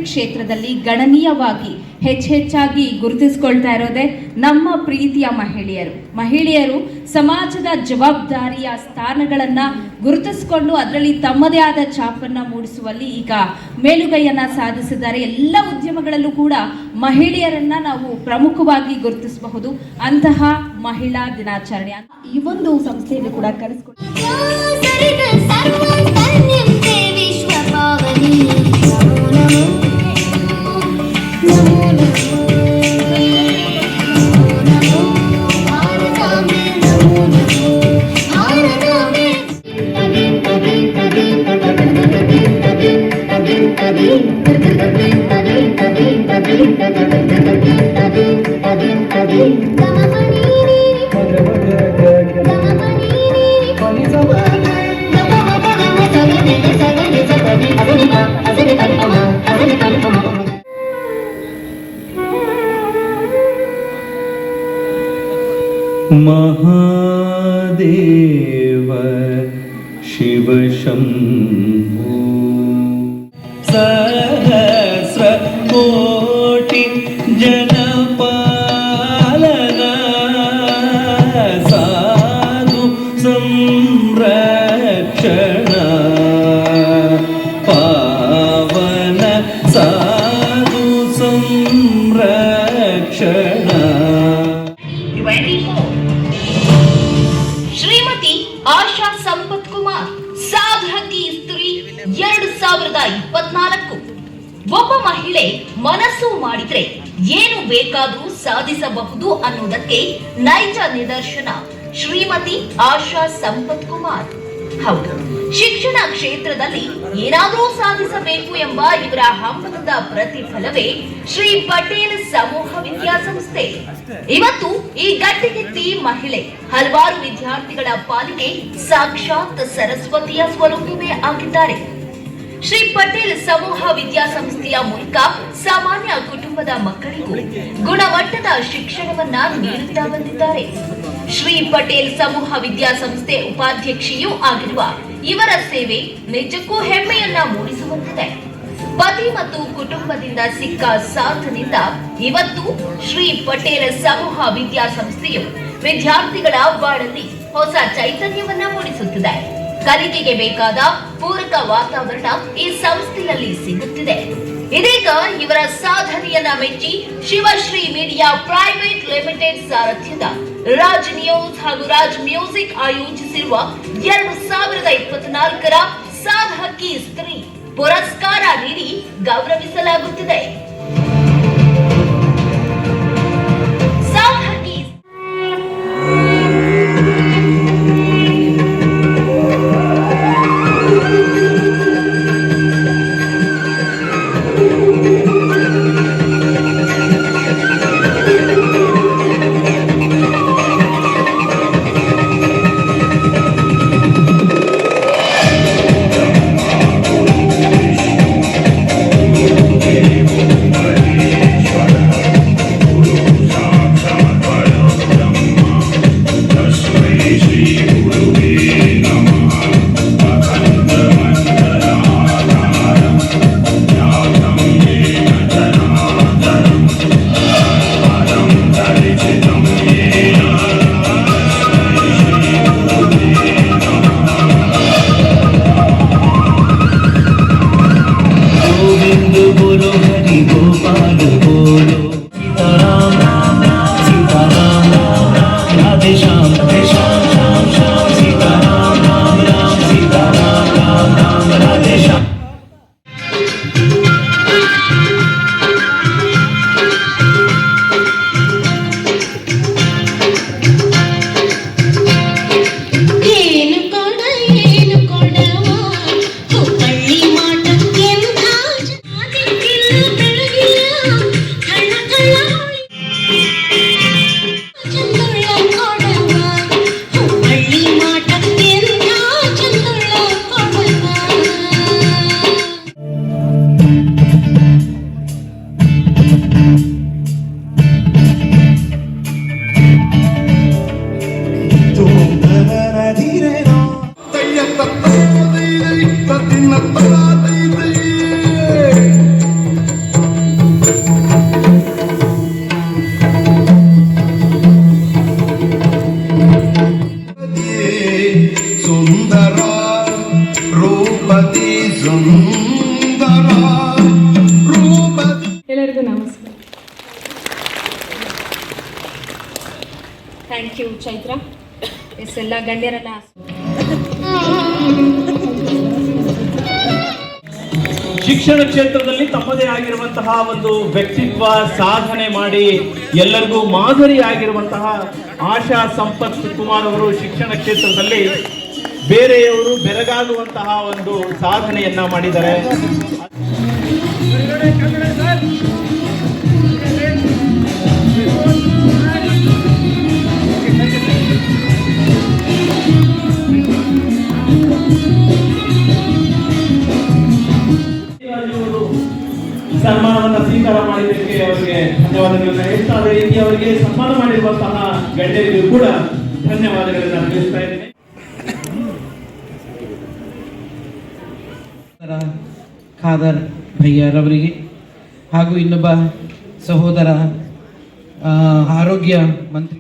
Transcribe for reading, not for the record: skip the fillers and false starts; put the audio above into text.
ಕ್ಷೇತ್ರದಲ್ಲಿ ಗಣನೀಯವಾಗಿ ಹೆಚ್ಚಾಗಿ ಗುರುತಿಸಿಕೊಳ್ತಾ ಇರೋದೇ ನಮ್ಮ ಪ್ರೀತಿಯ ಮಹಿಳೆಯರು ಸಮಾಜದ ಜವಾಬ್ದಾರಿಯ ಸ್ಥಾನಗಳನ್ನು ಗುರುತಿಸಿಕೊಂಡು ಅದರಲ್ಲಿ ತಮ್ಮದೇ ಆದ ಛಾಪನ್ನು ಮೂಡಿಸುವಲ್ಲಿ ಈಗ ಮೇಲುಗೈಯನ್ನು ಸಾಧಿಸಿದ್ದಾರೆ. ಎಲ್ಲ ಉದ್ಯಮಗಳಲ್ಲೂ ಕೂಡ ಮಹಿಳೆಯರನ್ನ ನಾವು ಪ್ರಮುಖವಾಗಿ ಗುರುತಿಸಬಹುದು. ಅಂತಹ ಮಹಿಳಾ ದಿನಾಚರಣೆ ಈ ಒಂದು ಸಂಸ್ಥೆಯನ್ನು ಕೂಡ ಕರೆಸಿಕೊಂಡು महादेव शिव शंभो सहस्र कोटि जनपालना साधु संरक्षणा पावन साधु संरक्षणा. ಶ್ರೀಮತಿ ಆಶಾ ಸಂಪತ್ ಕುಮಾರ್ ಸಾಧಕಿ ಸ್ತ್ರೀ 2024. ಒಬ್ಬ ಮಹಿಳೆ ಮನಸ್ಸು ಮಾಡಿದ್ರೆ ಏನು ಬೇಕಾದರೂ ಸಾಧಿಸಬಹುದು ಅನ್ನೋದಕ್ಕೆ ನೈಜ ನಿದರ್ಶನ ಶ್ರೀಮತಿ ಆಶಾ ಸಂಪತ್ ಕುಮಾರ್. ಹೌದು, ಶಿಕ್ಷಣ ಕ್ಷೇತ್ರದಲ್ಲಿ ಏನಾದರೂ ಸಾಧಿಸಬೇಕು ಎಂಬ ಇವರ ಹಂಬಲದ ಪ್ರತಿಫಲವೇ ಶ್ರೀ ಪಟೇಲ್ ಸಮೂಹ ವಿದ್ಯಾಸಂಸ್ಥೆ. ಇವತ್ತು ಈ ಗಟ್ಟಿಗೆತ್ತಿ ಮಹಿಳೆ ಹಲವಾರು ವಿದ್ಯಾರ್ಥಿಗಳ ಪಾಲಿಗೆ ಸಾಕ್ಷಾತ್ ಸರಸ್ವತಿಯ ಸ್ವರೂಪವೇ ಆಗಿದ್ದಾರೆ. ಶ್ರೀ ಪಟೇಲ್ ಸಮೂಹ ವಿದ್ಯಾಸಂಸ್ಥೆಯ ಮೂಲಕ ಸಾಮಾನ್ಯ ಕುಟುಂಬದ ಮಕ್ಕಳಿಗೂ ಗುಣಮಟ್ಟದ ಶಿಕ್ಷಣವನ್ನ ನೀಡುತ್ತಾ ಬಂದಿದ್ದಾರೆ. ಶ್ರೀ ಪಟೇಲ್ ಸಮೂಹ ವಿದ್ಯಾಸಂಸ್ಥೆ ಉಪಾಧ್ಯಕ್ಷೆಯೂ ಆಗಿರುವ ಇವರ ಸೇವೆ ನಿಜಕ್ಕೂ ಹೆಮ್ಮೆಯನ್ನ ಮೂಡಿಸುವಂತಿದೆ. ಪತಿ ಮತ್ತು ಕುಟುಂಬದಿಂದ ಸಿಕ್ಕ ಸಾಥನಿಂದ ಇವತ್ತು ಶ್ರೀ ಪಟೇಲ್ ಸಮೂಹ ವಿದ್ಯಾಸಂಸ್ಥೆಯು ವಿದ್ಯಾರ್ಥಿಗಳ ಬಾಳಲ್ಲಿ ಹೊಸ ಚೈತನ್ಯವನ್ನ ಮೂಡಿಸುತ್ತಿದೆ. ಕಲಿಕೆಗೆ ಬೇಕಾದ ಪೂರಕ ವಾತಾವರಣ ಈ ಸಂಸ್ಥೆಯಲ್ಲಿ ಸಿಗುತ್ತಿದೆ. ಇದೀಗ ಇವರ ಸಾಧನೆಯನ್ನ ಮೆಚ್ಚಿ ಶಿವಶ್ರೀ ಮೀಡಿಯಾ ಪ್ರೈವೇಟ್ ಲಿಮಿಟೆಡ್ ಸಾರಥ್ಯದ ರಾಜ್ ನ್ಯೂಸ್ ಹಾಗೂ ರಾಜ್ ಮ್ಯೂಸಿಕ್ ಆಯೋಜಿಸಿರುವ 2024ರ ಸಾಧಕಿ ಸ್ತ್ರೀ ಪುರಸ್ಕಾರ ನೀಡಿ ಗೌರವಿಸಲಾಗುತ್ತಿದೆ. Thank you Chaitra. ಎಸ್, ಎಲ್ಲ ಗಣ್ಯರನ್ನ ಶಿಕ್ಷಣ ಕ್ಷೇತ್ರದಲ್ಲಿ ತಮ್ಮದೇ ಆಗಿರುವಂತಹ ಒಂದು ವ್ಯಕ್ತಿತ್ವ ಸಾಧನೆ ಮಾಡಿ ಎಲ್ಲರಿಗೂ ಮಾದರಿ ಆಗಿರುವಂತಹ ಆಶಾ ಸಂಪತ್ ಕುಮಾರ್ ಅವರು ಶಿಕ್ಷಣ ಕ್ಷೇತ್ರದಲ್ಲಿ ಬೇರೆಯವರು ಬೆರಗಾಗುವಂತಹ ಒಂದು ಸಾಧನೆಯನ್ನ ಮಾಡಿದ್ದಾರೆ. ಸನ್ಮಾನವನ್ನು ಸ್ವೀಕಾರ ಮಾಡಿದ್ದಕ್ಕೆ ಅವರಿಗೆ ಧನ್ಯವಾದಗಳನ್ನು ಹೇಳ್ತಾ ಅದೇ ರೀತಿ ಅವರಿಗೆ ಸನ್ಮಾನ ಮಾಡಿರುವಂತಹ ಗಣ್ಯರಿಗೂ ಕೂಡ ಧನ್ಯವಾದಗಳನ್ನು ಅರ್ಪಿಸ್ತಾ ಇದ್ದೇನೆ. ಖಾದರ್ ಭಯ್ಯರವರಿಗೆ ಹಾಗೂ ಇನ್ನೊಬ್ಬ ಸಹೋದರ ಆರೋಗ್ಯ ಮಂತ್ರಿ